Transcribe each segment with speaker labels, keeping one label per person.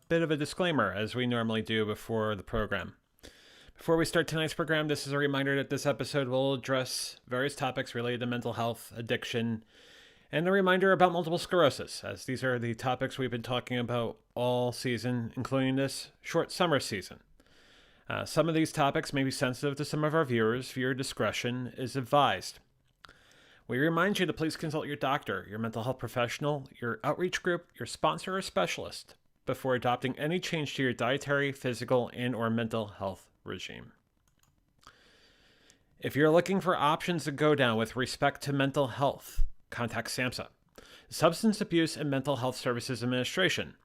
Speaker 1: bit of a disclaimer, as we normally do before the program. Before we start tonight's program, this is a reminder that this episode will address various topics related to mental health, addiction, and a reminder about multiple sclerosis, as these are the topics we've been talking about all season, including this short summer season. Some of these topics may be sensitive to some of our viewers. Viewer discretion is advised. We remind you to please consult your doctor, your mental health professional, your outreach group, your sponsor or specialist before adopting any change to your dietary, physical, and or mental health regime. If you're looking for options to go down with respect to mental health, contact SAMHSA, Substance Abuse and Mental Health Services Administration,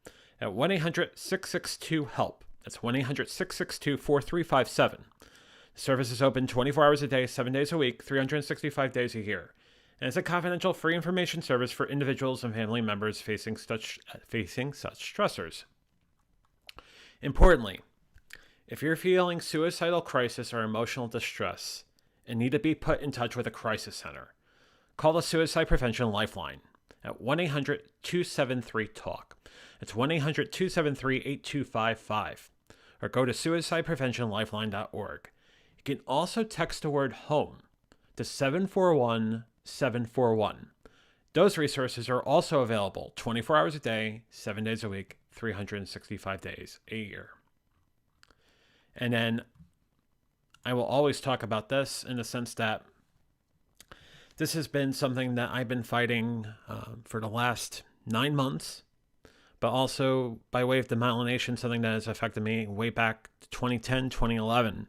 Speaker 1: at 1-800-662-HELP. That's 1-800-662-4357. The service is open 24 hours a day, 7 days a week, 365 days a year. And it's a confidential free information service for individuals and family members facing such stressors. Importantly, if you're feeling suicidal crisis or emotional distress and need to be put in touch with a crisis center, call the Suicide Prevention Lifeline at 1-800-273-TALK. It's 1-800-273-8255. Or go to suicidepreventionlifeline.org. You can also text the word HOME to 741-741. Those resources are also available 24 hours a day, 7 days a week, 365 days a year. And then I will always talk about this in the sense that this has been something that I've been fighting for the last 9 months, but also by way of demyelination, something that has affected me way back to 2010, 2011.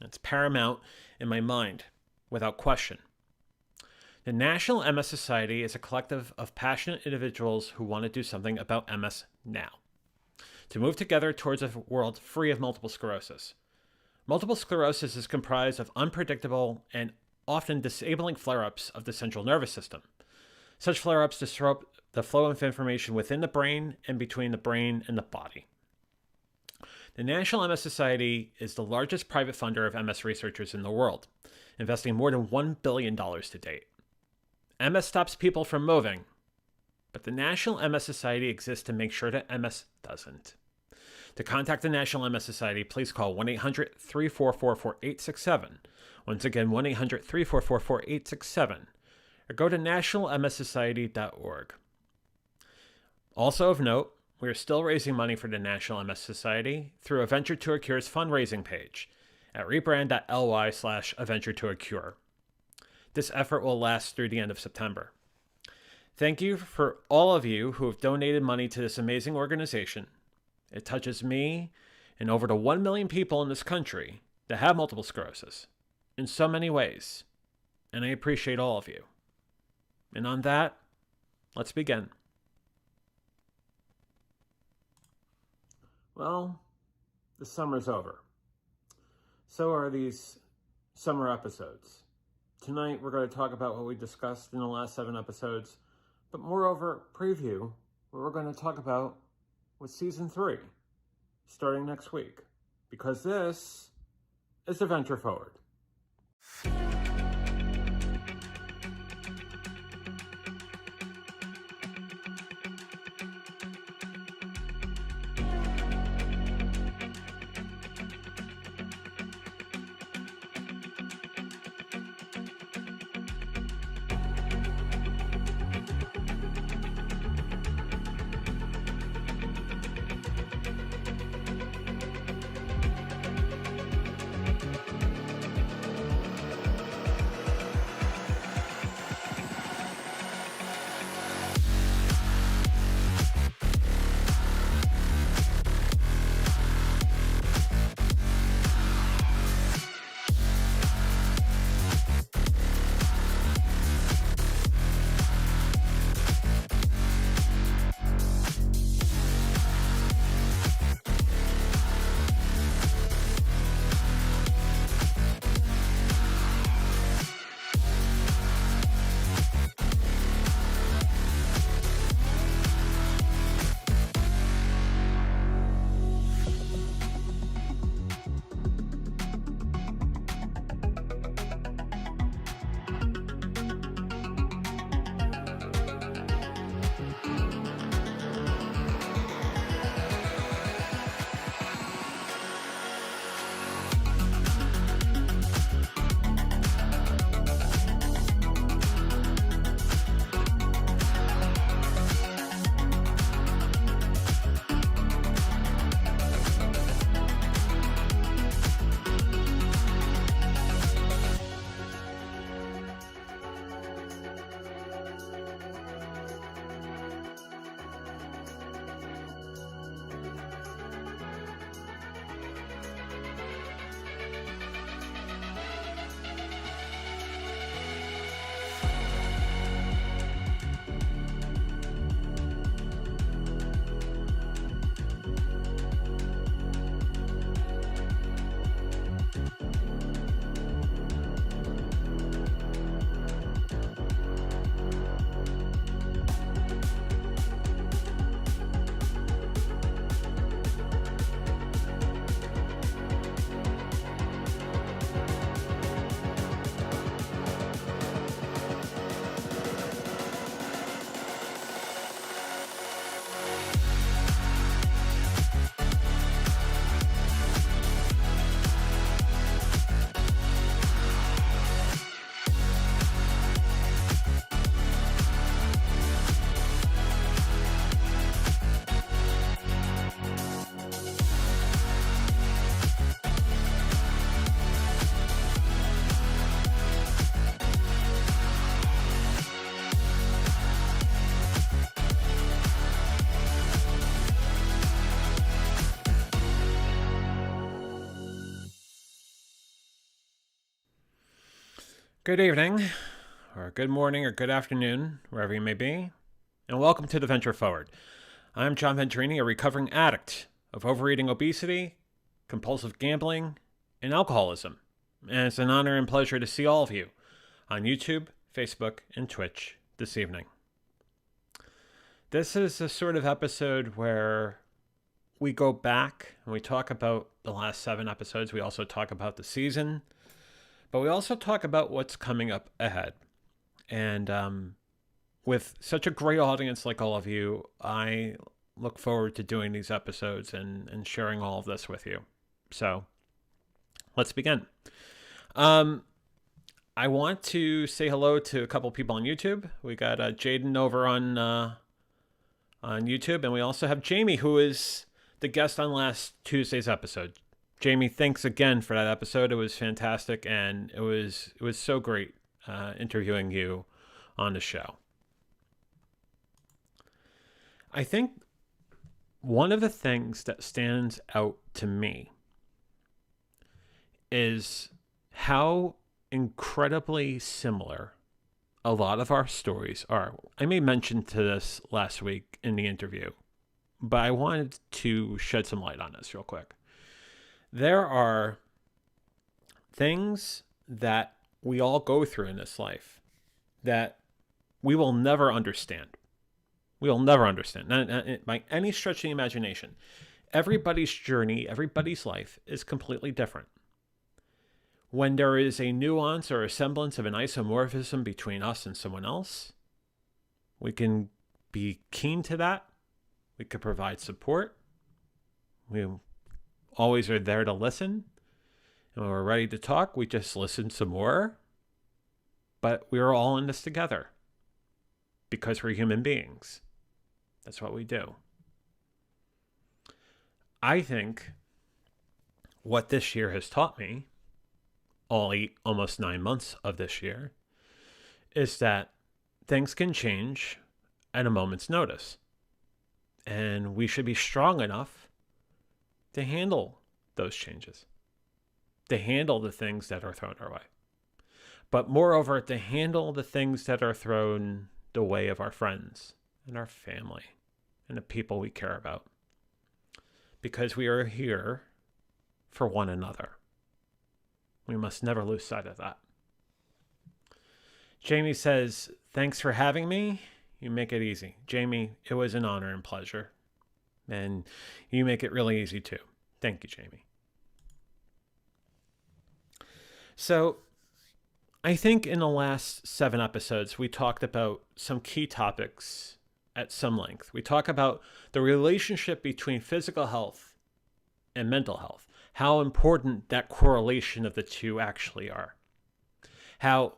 Speaker 1: It's paramount in my mind, without question. The National MS Society is a collective of passionate individuals who want to do something about MS now, to move together towards a world free of multiple sclerosis. Multiple sclerosis is comprised of unpredictable and often disabling flare-ups of the central nervous system. Such flare-ups disrupt the flow of information within the brain and between the brain and the body. The National MS Society is the largest private funder of MS researchers in the world, investing more than $1 billion to date. MS stops people from moving, but the National MS Society exists to make sure that MS doesn't. To contact the National MS Society, please call 1-800-344-4867. Once again, 1-800-344-4867. Or go to nationalmssociety.org. Also of note, we are still raising money for the National MS Society through A Venture to a Cure's fundraising page at rebrand.ly/A Venture to a Cure. This effort will last through the end of September. Thank you for all of you who have donated money to this amazing organization. It touches me and over the 1 million people in this country that have multiple sclerosis in so many ways, and I appreciate all of you. And on that, let's begin. Well, the summer's over. So are these summer episodes. Tonight, we're going to talk about what we discussed in the last 7 episodes, but moreover, preview what we're going to talk about with Season 3, starting next week, because this is A Venture Forward. Good evening, or good morning, or good afternoon, wherever you may be, and welcome to The Venture Forward. I'm John Venturini, a recovering addict of overeating, obesity, compulsive gambling, and alcoholism. And it's an honor and pleasure to see all of you on YouTube, Facebook, and Twitch this evening. This is a sort of episode where we go back and we talk about the last 7 episodes. We also talk about the season, but we also talk about what's coming up ahead. And with such a great audience like all of you, I look forward to doing these episodes and sharing all of this with you. So let's begin. I want to say hello to a couple people on YouTube. We got Jaden over on YouTube, and we also have Jamie, who is the guest on last Tuesday's episode. Jamie, thanks again for that episode. It was fantastic, and it was so great interviewing you on the show. I think one of the things that stands out to me is how incredibly similar a lot of our stories are. I may mention to this last week in the interview, but I wanted to shed some light on this real quick. There are things that we all go through in this life that we will never understand. We will never understand, not by any stretch of the imagination. Everybody's journey, everybody's life is completely different. When there is a nuance or a semblance of an isomorphism between us and someone else, we can be keen to that. We can provide support. We always are there to listen. And when we're ready to talk, we just listen some more. But we're all in this together because we're human beings. That's what we do. I think what this year has taught me, almost 9 months of this year, is that things can change at a moment's notice. And we should be strong enough to handle those changes, to handle the things that are thrown our way. But moreover, to handle the things that are thrown the way of our friends and our family and the people we care about. Because we are here for one another. We must never lose sight of that. Jamie says, thanks for having me. You make it easy. Jamie, it was an honor and pleasure. And you make it really easy too. Thank you, Jamie. So, I think in the last 7 episodes, we talked about some key topics at some length. We talk about the relationship between physical health and mental health, how important that correlation of the two actually are, how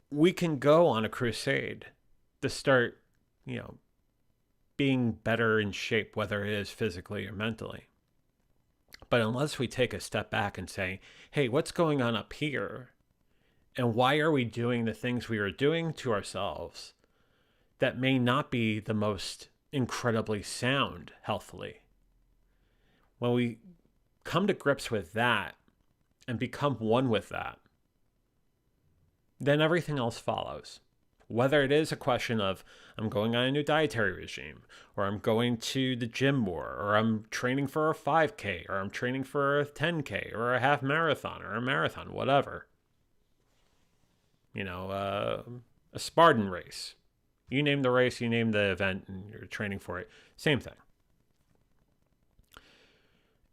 Speaker 1: we can go on a crusade to start, being better in shape, whether it is physically or mentally. But unless we take a step back and say, hey, what's going on up here? And why are we doing the things we are doing to ourselves that may not be the most incredibly sound healthily? When we come to grips with that and become one with that, then everything else follows. Whether it is a question of I'm going on a new dietary regime, or I'm going to the gym more, or I'm training for a 5K, or I'm training for a 10K, or a half marathon, or a marathon, whatever. A Spartan race. You name the race, you name the event, and you're training for it. Same thing.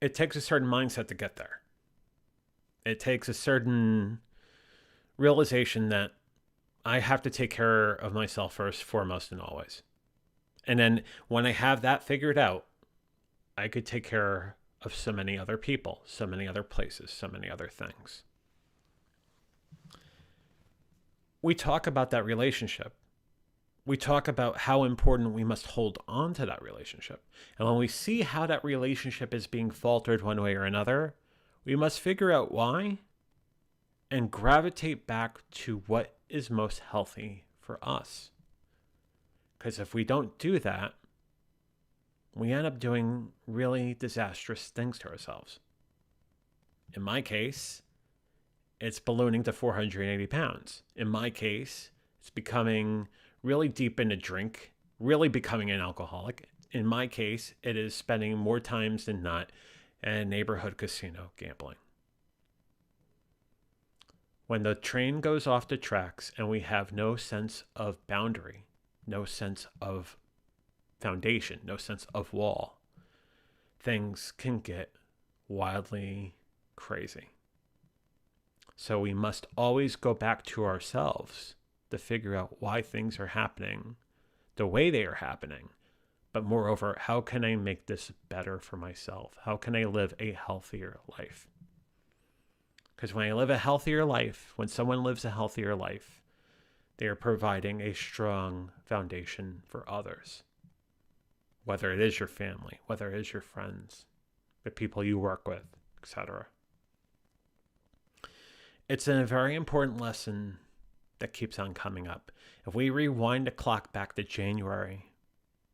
Speaker 1: It takes a certain mindset to get there. It takes a certain realization that I have to take care of myself first, foremost, and always. And then when I have that figured out, I could take care of so many other people, so many other places, so many other things. We talk about that relationship. We talk about how important we must hold on to that relationship. And when we see how that relationship is being faltered one way or another, we must figure out why and gravitate back to what is most healthy for us. Because if we don't do that, we end up doing really disastrous things to ourselves. In my case, it's ballooning to 480 pounds. In my case, it's becoming really deep into drink, really becoming an alcoholic. In my case, it is spending more times than not at a neighborhood casino gambling. When the train goes off the tracks and we have no sense of boundary, no sense of foundation, no sense of wall, things can get wildly crazy. So we must always go back to ourselves to figure out why things are happening the way they are happening. But moreover, how can I make this better for myself? How can I live a healthier life? Because when I live a healthier life, when someone lives a healthier life, they are providing a strong foundation for others. Whether it is your family, whether it is your friends, the people you work with, etc. It's a very important lesson that keeps on coming up. If we rewind the clock back to January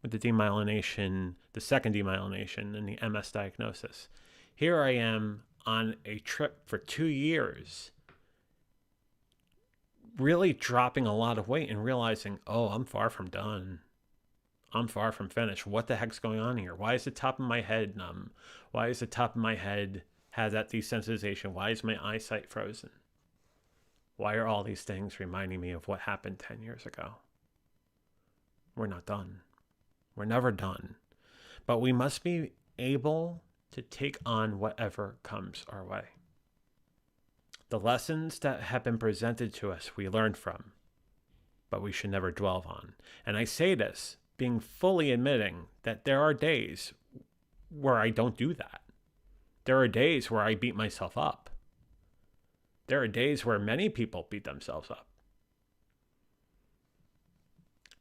Speaker 1: with the demyelination, the second demyelination and the MS diagnosis, here I am on a trip for 2 years, really dropping a lot of weight and realizing, oh, I'm far from done. I'm far from finished. What the heck's going on here? Why is the top of my head numb? Why is the top of my head have that desensitization? Why is my eyesight frozen? Why are all these things reminding me of what happened 10 years ago? We're not done. We're never done. But we must be able to take on whatever comes our way. The lessons that have been presented to us, we learn from, but we should never dwell on. And I say this being fully admitting that there are days where I don't do that. There are days where I beat myself up. There are days where many people beat themselves up.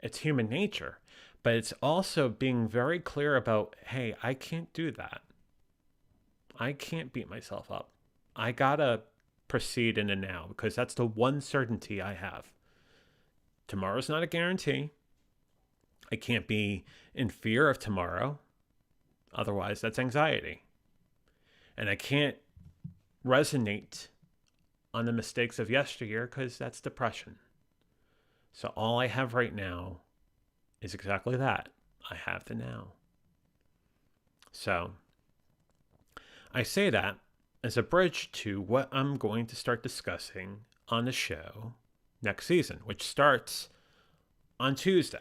Speaker 1: It's human nature, but it's also being very clear about, hey, I can't do that. I can't beat myself up. I gotta proceed in the now because that's the one certainty I have. Tomorrow's not a guarantee. I can't be in fear of tomorrow. Otherwise, that's anxiety. And I can't resonate on the mistakes of yesteryear because that's depression. So all I have right now is exactly that. I have the now. So I say that as a bridge to what I'm going to start discussing on the show next season, which starts on Tuesday.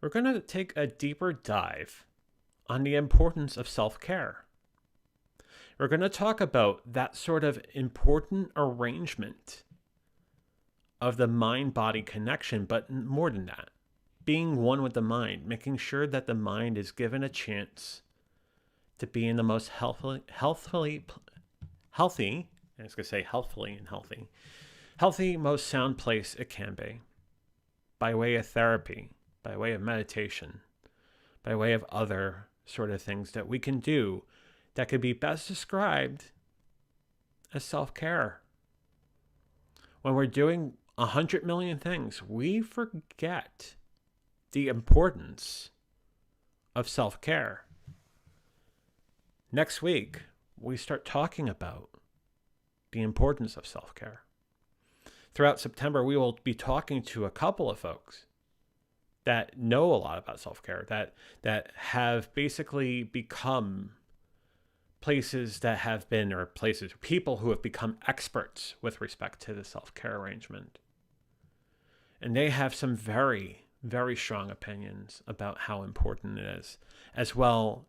Speaker 1: We're going to take a deeper dive on the importance of self-care. We're going to talk about that sort of important arrangement of the mind-body connection, but more than that, being one with the mind, making sure that the mind is given a chance to be in the most healthy, most sound place it can be, by way of therapy, by way of meditation, by way of other sort of things that we can do that could be best described as self-care. When we're doing 100 million things, we forget the importance of self-care. Next week, we start talking about the importance of self-care. Throughout September, we will be talking to a couple of folks that know a lot about self-care, that have basically become people who have become experts with respect to the self-care arrangement. And they have some very, very strong opinions about how important it is, as well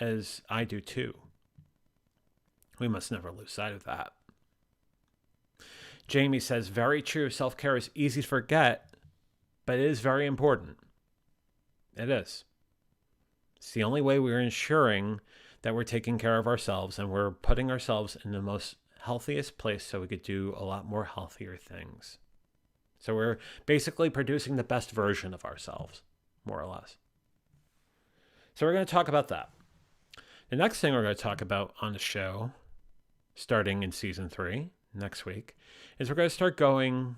Speaker 1: as I do too. We must never lose sight of that. Jamie says, very true, self-care is easy to forget, but it is very important. It is. It's the only way we're ensuring that we're taking care of ourselves and we're putting ourselves in the most healthiest place so we could do a lot more healthier things. So we're basically producing the best version of ourselves, more or less. So we're going to talk about that. The next thing we're going to talk about on the show, starting in season 3 next week, is we're going to start going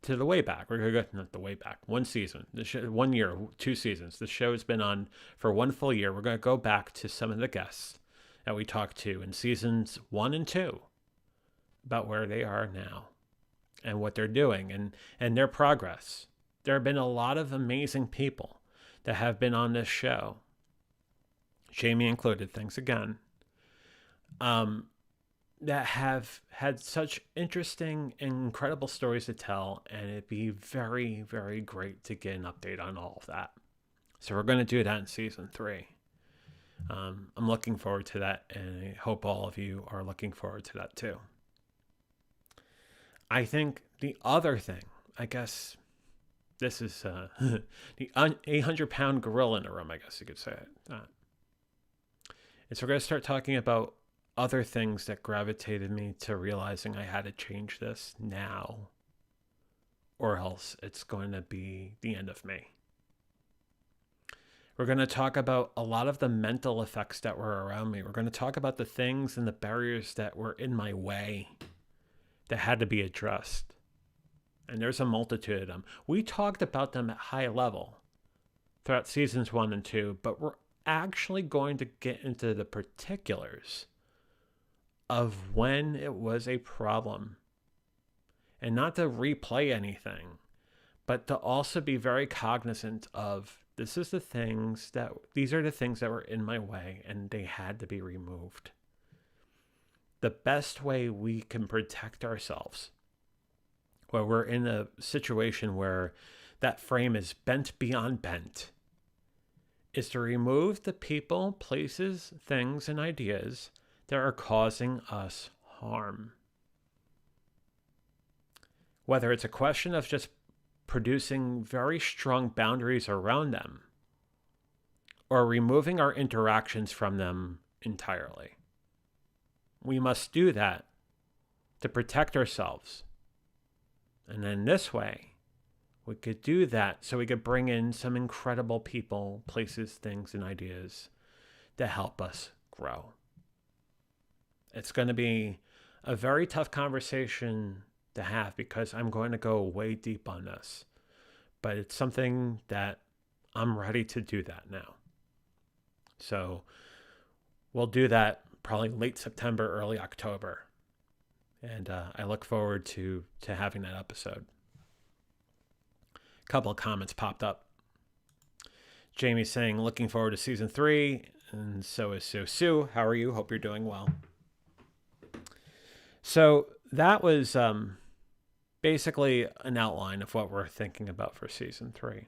Speaker 1: to the way back. We're going to go, not the way back, one season, 1 year, 2 seasons. The show has been on for 1 full year. We're going to go back to some of the guests that we talked to in seasons 1 and 2 about where they are now and what they're doing and their progress. There have been a lot of amazing people that have been on this show, Jamie included, thanks again, that have had such interesting and incredible stories to tell, and it'd be very, very great to get an update on all of that. So we're going to do that in season 3. I'm looking forward to that, and I hope all of you are looking forward to that too. I think the other thing, I guess this is the 800-pound gorilla in the room, I guess you could say it. And so we're going to start talking about other things that gravitated me to realizing I had to change this now, or else it's going to be the end of me. We're going to talk about a lot of the mental effects that were around me. We're going to talk about the things and the barriers that were in my way that had to be addressed. And there's a multitude of them. We talked about them at high level throughout seasons 1 and 2, but we're actually going to get into the particulars of when it was a problem. And not to replay anything, but to also be very cognizant of these are the things that were in my way and they had to be removed. The best way we can protect ourselves, where we're in a situation where that frame is bent beyond bent, is to remove the people, places, things, and ideas that are causing us harm. Whether it's a question of just producing very strong boundaries around them, or removing our interactions from them entirely. We must do that to protect ourselves. And then this way, we could do that so we could bring in some incredible people, places, things, and ideas to help us grow. It's going to be a very tough conversation to have because I'm going to go way deep on this. But it's something that I'm ready to do that now. So we'll do that probably late September, early October. And I look forward to having that episode. A couple of comments popped up. Jamie saying, looking forward to season 3. And so is Sue. Sue, how are you? Hope you're doing well. So that was basically an outline of what we're thinking about for season 3.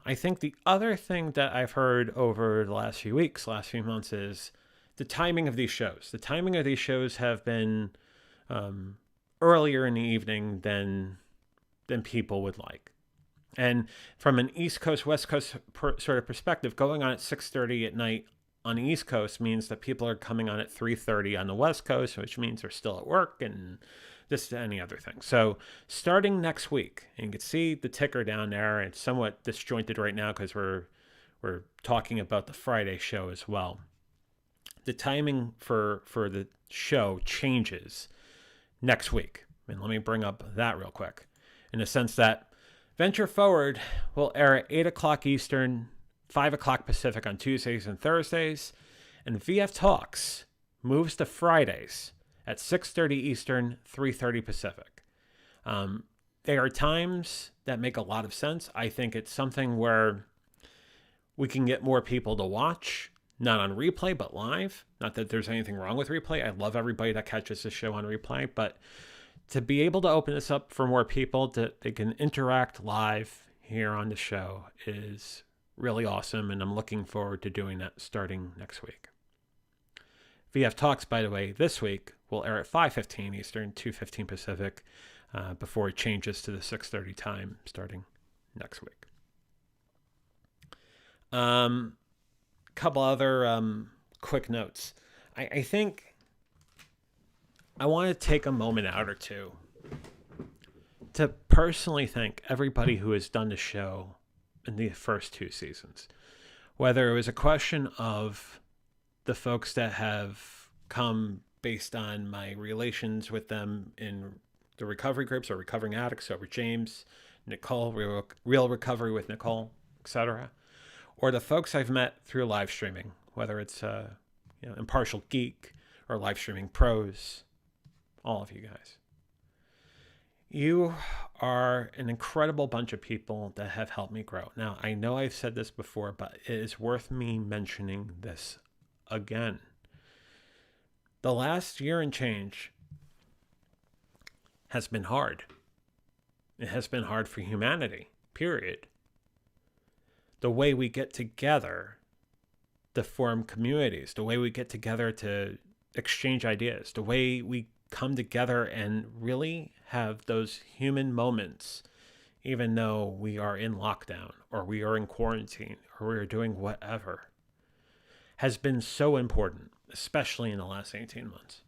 Speaker 1: I think the other thing that I've heard over the last few weeks, last few months, is the timing of these shows. The timing of these shows have been earlier in the evening than people would like. And from an East Coast, West Coast sort of perspective, going on at 6:30 at night on the East Coast means that people are coming on at 3:30 on the West Coast, which means they're still at work and this to any other thing. So starting next week, and you can see the ticker down there. It's somewhat disjointed right now because we're talking about the Friday show as well. The timing for the show changes next week. And let me bring up that real quick. In the sense that Venture Forward will air at 8 o'clock Eastern, 5 o'clock Pacific on Tuesdays and Thursdays. And VF Talks moves to Fridays at 6:30 Eastern, 3:30 Pacific. They are times that make a lot of sense. I think it's something where we can get more people to watch, not on replay, but live. Not that there's anything wrong with replay. I love everybody that catches this show on replay, but to be able to open this up for more people that they can interact live here on the show is really awesome, and I'm looking forward to doing that starting next week. VF Talks, by the way, this week will air at 5:15 Eastern, 2:15 Pacific, before it changes to the 6:30 time starting next week. Couple other quick notes. I think I want to take a moment out or two to personally thank everybody who has done the show in the first 2 seasons. Whether it was a question of the folks that have come based on my relations with them in the recovery groups or recovering addicts over James, Nicole, Real Recovery with Nicole, etc. Or the folks I've met through live streaming, whether it's Impartial Geek or Live Streaming Pros, all of you guys. You are an incredible bunch of people that have helped me grow. Now, I know I've said this before, but it is worth me mentioning this again. The last year and change has been hard. It has been hard for humanity, period. The way we get together to form communities, the way we get together to exchange ideas, the way we come together and really have those human moments, even though we are in lockdown or we are in quarantine or we are doing whatever, has been so important, especially in the last 18 months.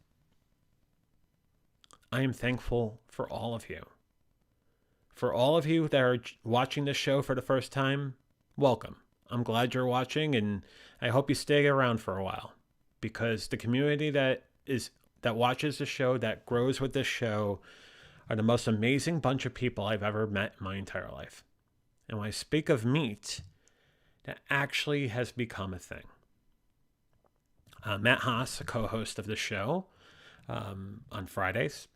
Speaker 1: I am thankful for all of you. For all of you that are watching this show for the first time, welcome. I'm glad you're watching, and I hope you stay around for a while, because the community that watches the show, that grows with this show, are the most amazing bunch of people I've ever met in my entire life. And when I speak of meet, that actually has become a thing. Matt Haas, a co-host of the show on Fridays,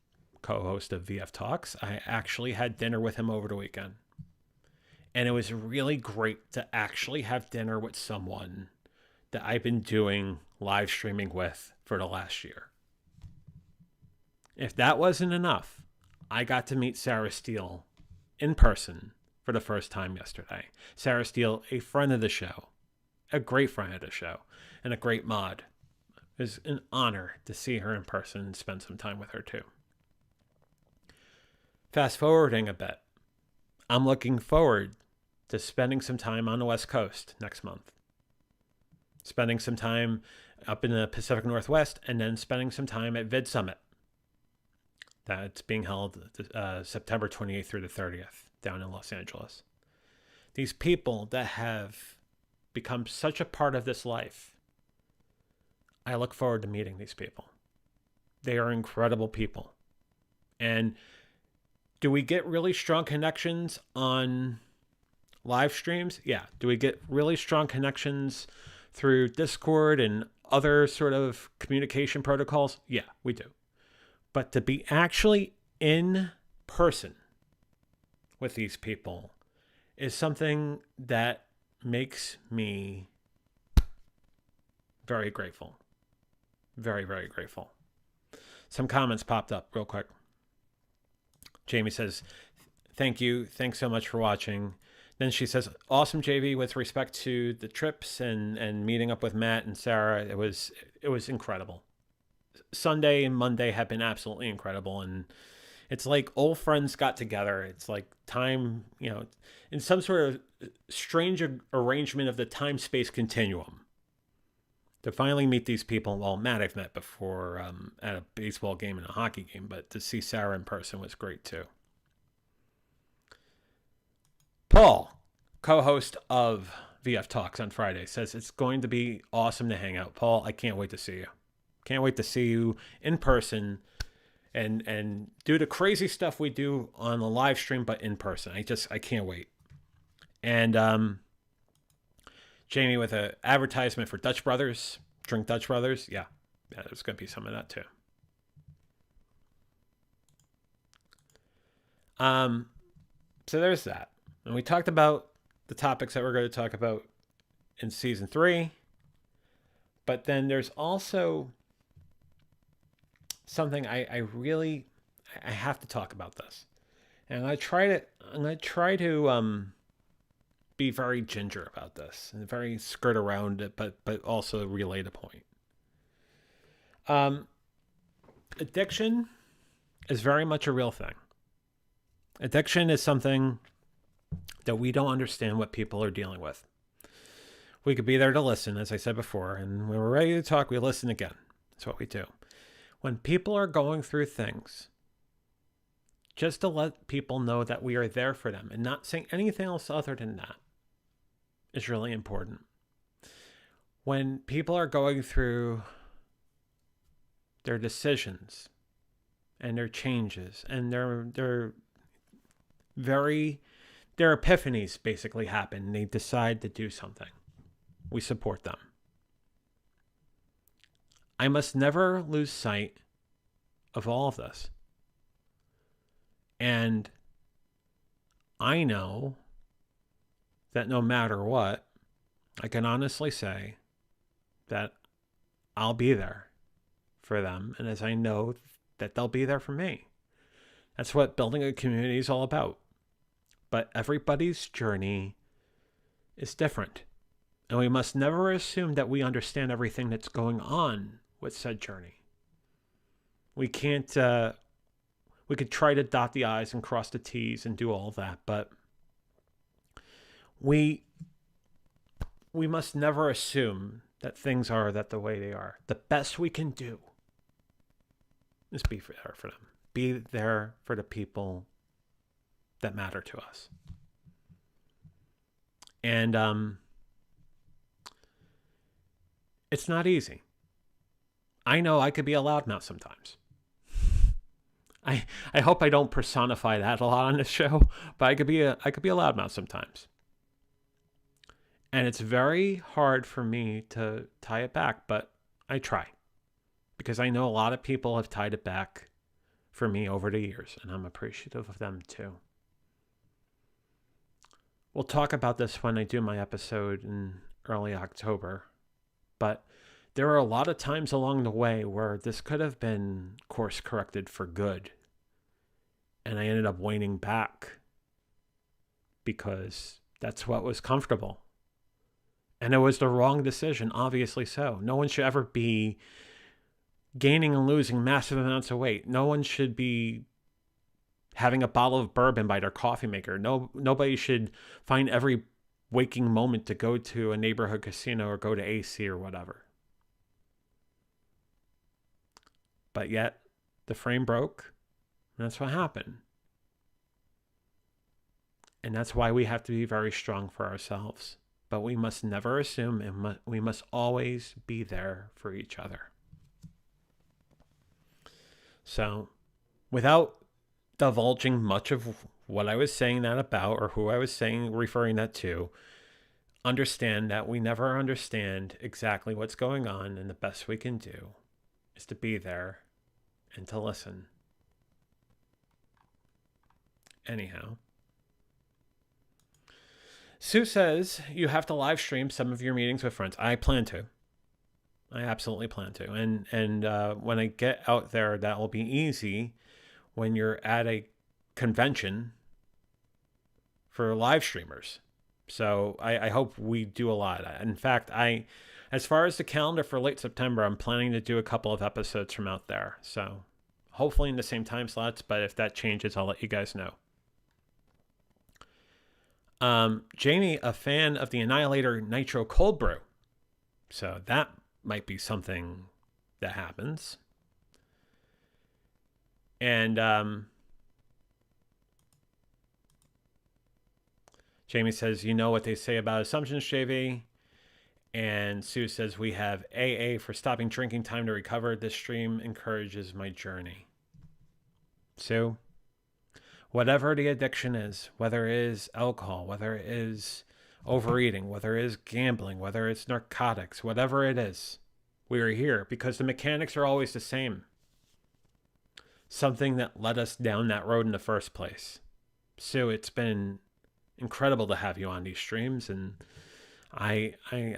Speaker 1: co-host of VF Talks, I actually had dinner with him over the weekend. And it was really great to actually have dinner with someone that I've been doing live streaming with for the last year. If that wasn't enough, I got to meet Sarah Steele in person for the first time yesterday. Sarah Steele, a friend of the show, a great friend of the show, and a great mod. It was an honor to see her in person and spend some time with her too. Fast forwarding a bit, I'm looking forward to spending some time on the West Coast next month. Spending some time up in the Pacific Northwest, and then spending some time at Vid Summit. That's being held September 28th through the 30th down in Los Angeles. These people that have become such a part of this life, I look forward to meeting these people. They are incredible people. And do we get really strong connections on live streams? Yeah. Do we get really strong connections through Discord and other sort of communication protocols? Yeah, we do. But to be actually in person with these people is something that makes me very grateful. Very, very grateful. Some comments popped up real quick. Jamie says, thank you. Thanks so much for watching. Then she says, awesome, JV, with respect to the trips and meeting up with Matt and Sarah. It was incredible. Sunday and Monday have been absolutely incredible. And it's like old friends got together. It's like time, in some sort of strange arrangement of the time-space continuum. To finally meet these people, well, Matt I've met before at a baseball game and a hockey game, but to see Sarah in person was great too. Paul, co-host of VF Talks on Friday, says it's going to be awesome to hang out. Paul, I can't wait to see you. Can't wait to see you in person and do the crazy stuff we do on the live stream, but in person. I can't wait. And Jamie with an advertisement for Dutch Brothers, Drink Dutch Brothers. Yeah, there's going to be some of that too. So there's that. And we talked about the topics that we're going to talk about in season 3. But then there's also something I have to talk about this. And I'm going to try to be very ginger about this and very skirt around it, but also relay the point. Addiction is very much a real thing. Addiction is something that we don't understand what people are dealing with. We could be there to listen, as I said before, and when we're ready to talk, we listen again. That's what we do. When people are going through things, just to let people know that we are there for them and not saying anything else other than that is really important. When people are going through their decisions and their changes and their epiphanies basically happen and they decide to do something, we support them. I must never lose sight of all of this. And I know that no matter what, I can honestly say that I'll be there for them. And as I know that they'll be there for me. That's what building a community is all about. But everybody's journey is different. And we must never assume that we understand everything that's going on with said journey. We can't, we could try to dot the I's and cross the T's and do all that, but we must never assume that things are the way they are. The best we can do is be there for them. Be there for the people that matter to us. And it's not easy. I know I could be a loudmouth sometimes. I hope I don't personify that a lot on this show, but I could be a loudmouth sometimes. And it's very hard for me to tie it back, but I try. Because I know a lot of people have tied it back for me over the years, and I'm appreciative of them too. We'll talk about this when I do my episode in early October, but there are a lot of times along the way where this could have been course corrected for good, and I ended up waning back because that's what was comfortable. And it was the wrong decision, obviously so. No one should ever be gaining and losing massive amounts of weight. No one should be having a bottle of bourbon by their coffee maker. Nobody should find every waking moment to go to a neighborhood casino or go to AC or whatever. But yet, the frame broke, and that's what happened. And that's why we have to be very strong for ourselves. But we must never assume, and we must always be there for each other. So, without divulging much of what I was saying that about or who I was referring that to, understand that we never understand exactly what's going on, and the best we can do is to be there and to listen. Anyhow, Sue says you have to live stream some of your meetings with friends. I plan to. I absolutely plan to. And when I get out there, that will be easy when you're at a convention for live streamers. So I hope we do a lot. In fact, as far as the calendar for late September, I'm planning to do a couple of episodes from out there. So hopefully in the same time slots, but if that changes, I'll let you guys know. Jamie, a fan of the Annihilator Nitro Cold Brew. So that might be something that happens. And Jamie says, you know what they say about assumptions, JV. And Sue says, we have AA for stopping drinking time to recover. This stream encourages my journey. Sue, whatever the addiction is, whether it is alcohol, whether it is overeating, whether it is gambling, whether it's narcotics, whatever it is, we are here because the mechanics are always the same. Something that led us down that road in the first place. Sue, it's been incredible to have you on these streams, and I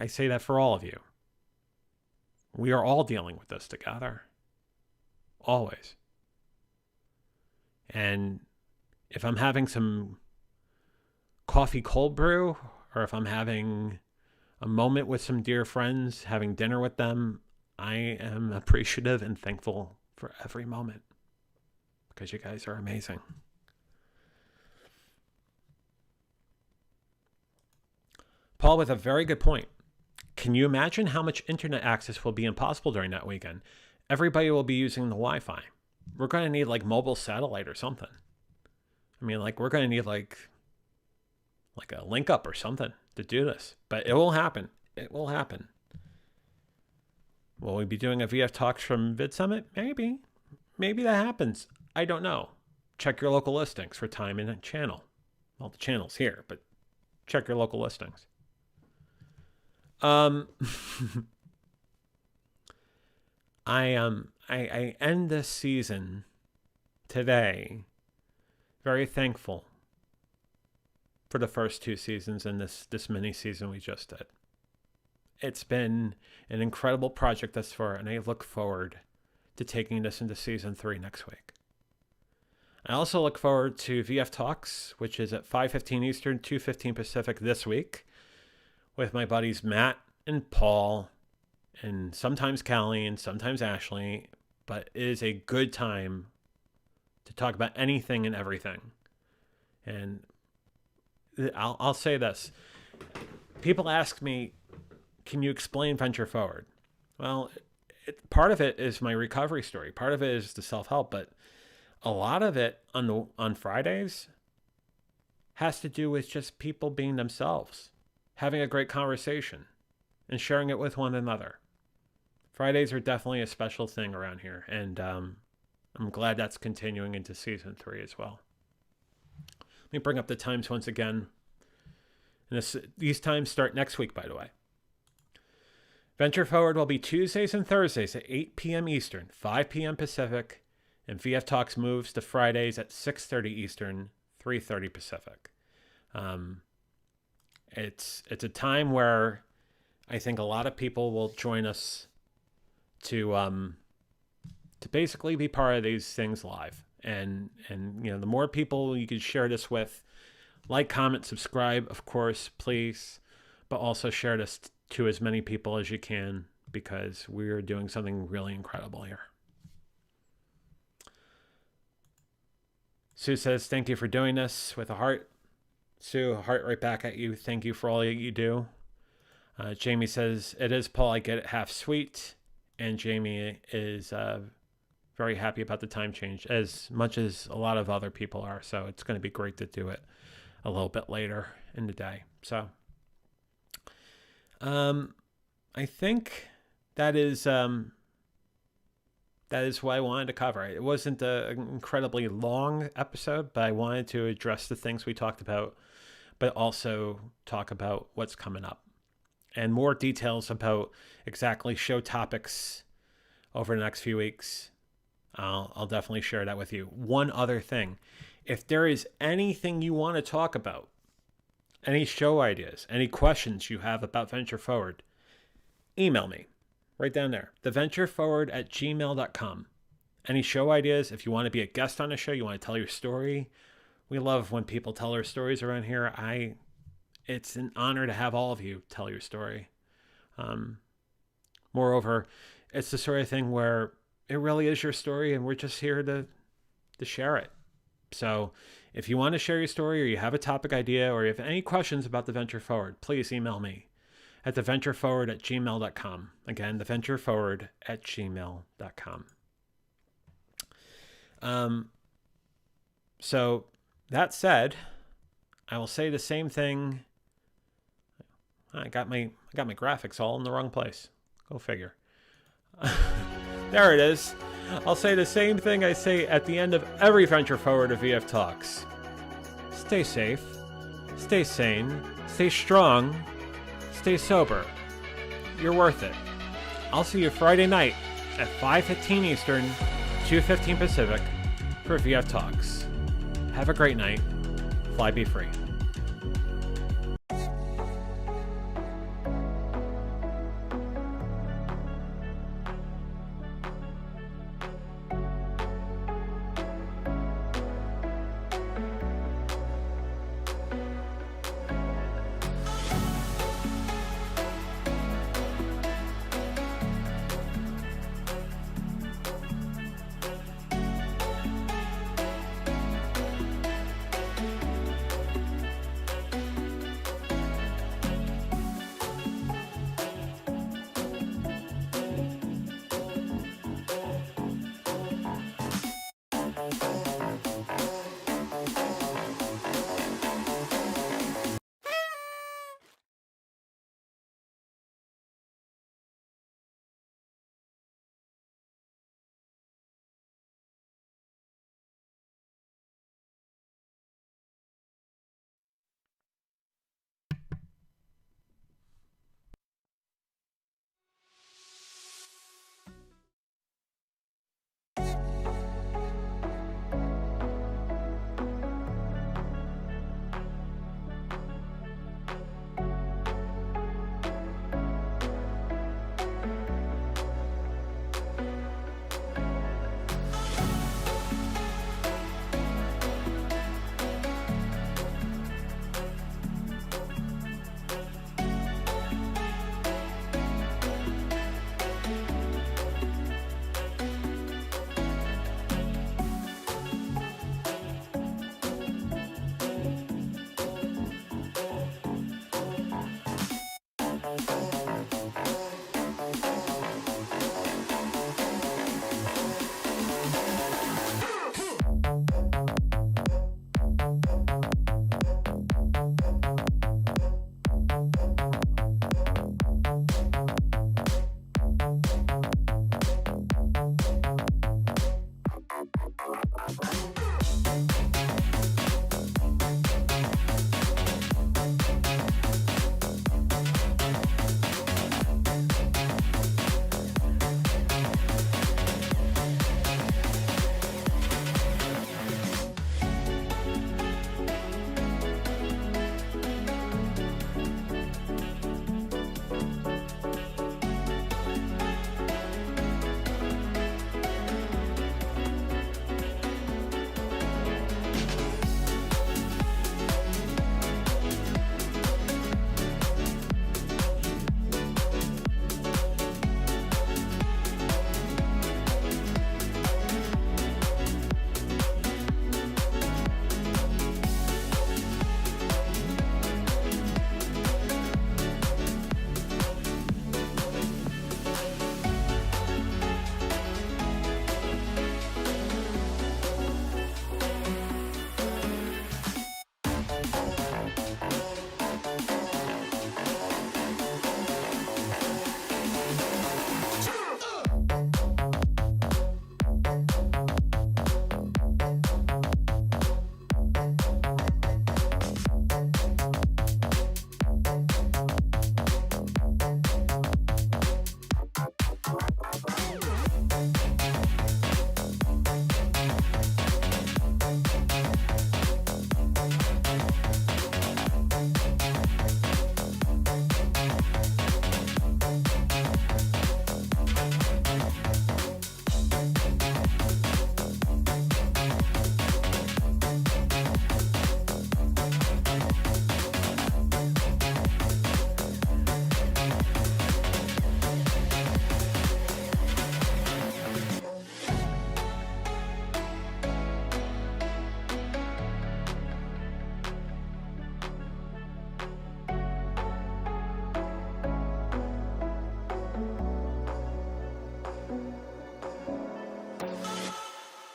Speaker 1: say that for all of you. We are all dealing with this together. Always. And if I'm having some coffee cold brew, or if I'm having a moment with some dear friends, having dinner with them, I am appreciative and thankful for every moment because you guys are amazing. Paul with a very good point. Can you imagine how much internet access will be impossible during that weekend? Everybody will be using the Wi-Fi. We're going to need like mobile satellite or something. I mean, like we're going to need like a link up or something to do this. But it will happen. It will happen. Will we be doing a VF Talks from VidSummit? Maybe. Maybe that happens. I don't know. Check your local listings for time and channel. Well, the channel's here, but check your local listings. I end this season today very thankful for the first 2 seasons and this mini season we just did. It's been an incredible project thus far, and I look forward to taking this into season 3 next week. I also look forward to VF Talks, which is at 5:15 Eastern, 2:15 Pacific this week, with my buddies Matt and Paul, and sometimes Callie and sometimes Ashley. But it is a good time to talk about anything and everything. And I'll say this. People ask me, can you explain Venture Forward? Well, part of it is my recovery story. Part of it is the self-help, but a lot of it on Fridays has to do with just people being themselves, having a great conversation, and sharing it with one another. Fridays are definitely a special thing around here, and I'm glad that's continuing into season 3 as well. Let me bring up the times once again. And these times start next week, by the way. Venture Forward will be Tuesdays and Thursdays at 8 p.m. Eastern, 5 p.m. Pacific, and VF Talks moves to Fridays at 6:30 Eastern, 3:30 Pacific. It's a time where I think a lot of people will join us to basically be part of these things live. And the more people you can share this with, like, comment, subscribe, of course, please, but also share this to as many people as you can, because we're doing something really incredible here. Sue says, thank you for doing this with a heart. Sue, a heart right back at you. Thank you for all that you do. Jamie says, it is Paul, I get it, half sweet. And Jamie is very happy about the time change, as much as a lot of other people are. So it's going to be great to do it a little bit later in the day. So I think that is what I wanted to cover. It wasn't an incredibly long episode, but I wanted to address the things we talked about, but also talk about what's coming up. And more details about exactly show topics over the next few weeks. I'll definitely share that with you. One other thing. If there is anything you want to talk about, any show ideas, any questions you have about Venture Forward, email me right down there. theventureforward@gmail.com. Any show ideas, if you want to be a guest on the show, you want to tell your story. We love when people tell their stories around here. It's an honor to have all of you tell your story. Moreover, it's the sort of thing where it really is your story, and we're just here to share it. So if you want to share your story, or you have a topic idea, or you have any questions about the Venture Forward, please email me at theventureforward@gmail.com. Again, theventureforward@gmail.com. So that said, I will say the same thing. I got my graphics all in the wrong place. Go figure. There it is. I'll say the same thing I say at the end of every Venture Forward of VF Talks. Stay safe, stay sane, stay strong, stay sober. You're worth it. I'll see you Friday night at 5:15 Eastern, 2:15 Pacific for VF Talks. Have a great night. Fly be free.